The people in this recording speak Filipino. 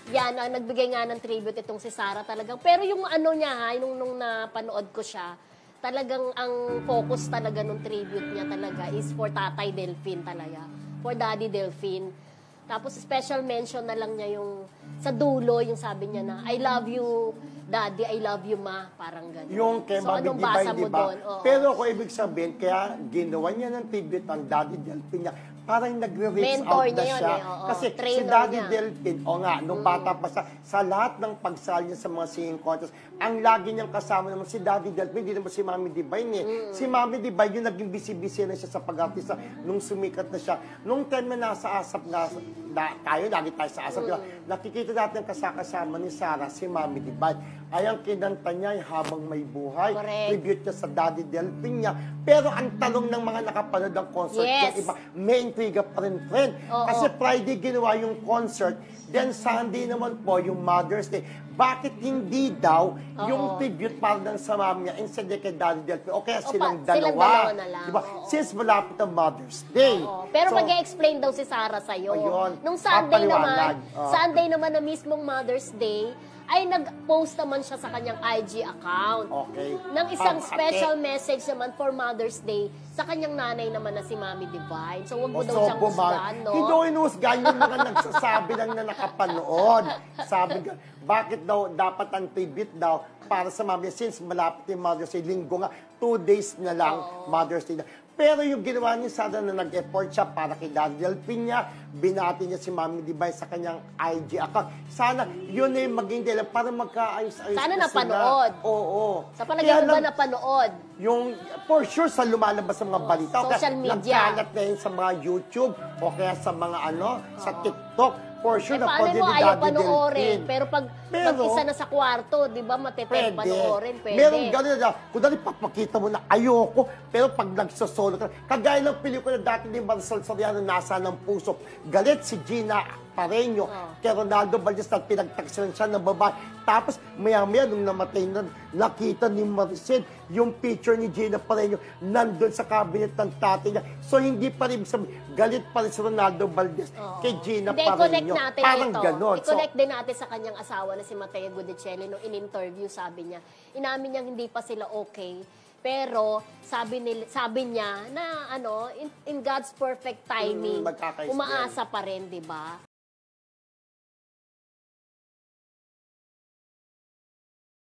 yan, nagbigay nga ng tribute itong si Sarah talagang. Pero yung ano niya ha, nung napanood ko siya, talagang ang focus talaga nung tribute niya talaga is for Tatay Delfin talaga. For Daddy Delfin. Tapos special mention na lang niya yung sa dulo, yung sabi niya na, I love you, Daddy, I love you, Ma. Parang gano'n. Yung kay so, Mami anong Divine, basa mo diba? doon? Pero ako ibig sabihin, kaya ginawa niya ng tribute ang Daddy Delfin niya, parang nagre-reach Mentor out na niya yun siya. eh, oo. Kasi si Trainer Daddy niya. Delfin, nung bata pa sa lahat ng pagsali niya sa mga singing contest, ang lagi niyang kasama naman si Daddy Delfin, hindi naman si Mami Divine eh. Si Mami Divine, yung naging busy-busy na siya sa pag-artista nung sumikat na siya. Nung time na nasa ASAP tayo, lagi tayo sa ASAP, diba? Nakikita natin kasama ni Sarah, si Mami Divine. Ay ang kinanta niya habang may buhay. Correct. Tribute niya sa Daddy Delfin niya. Pero ang tanong ng mga nakapanood ng concert, Yes. yung iba, may intriga pa rin, friend. Kasi Friday ginawa yung concert, then Sunday naman po yung Mother's Day. Bakit hindi daw yung tribute para lang sa mami niya instead kay Daddy Delfin? O kaya silang dalawa. na lang. Diba? Since malapit ang Mother's Day. Pero So, mag-explain daw si Sarah sa'yo. Ayun. Nung Sunday Papaliwanag. naman, Sunday naman na mismong Mother's Day, ay nag-post naman siya sa kanyang IG account. Okay. Ng isang Pang-ate. special message naman for Mother's Day sa kanyang nanay naman na si Mami Divine. So, wag mo daw siyang husgahan, no? Hindi ko inuhusgahan yung mga nagsasabi lang na nakapanood. Sabi ka, bakit daw dapat ang tribute daw para sa mami? Since malapit yung Mother's Day, linggo nga, 2 days na lang Mother's Day na. Pero yung ginawa niya sana na nag-effort siya para kay Daddy Delfin niya, binati niya si Mami Divine sa kanyang IG account. Sana yun na yung maging dahil para magkaayos-ayos Sana na napanood. sila. Oo. Sa palagay mo ba napanood? Yung, for sure, sa lumalabas sa mga balita. Social media. Nagkalat na yun sa mga YouTube o kaya sa mga sa TikTok. For sure, paano mo ayaw panoorin? Pero pag isa na sa kwarto, di ba, matetempt panoorin, pwede. Merong gano'n na, kung dali papakita mo na ayoko, pero pag nagsosolo ka, kagaya ng pelikula dati ni Marcel Soriano, Nasa ng Puso, galit si Gina Pareño, kay Ronaldo Valdez na pinagtaksilan siya ng babae. Tapos, maya-maya, nung namatay na, nakita ni Maricel yung picture ni Gina Pareño nandun sa cabinet ng tatay niya. So, hindi pa rin sabihin, galit pa rin si Ronaldo Valdez kay Gina Pareño. Natin parang ito. ganon. I-connect din natin sa kanyang asawa na si Mateo Gudicelli nung in-interview, sabi niya, inamin niya hindi pa sila okay. Pero sabi niya na in God's perfect timing, umaasa pa rin, 'di ba?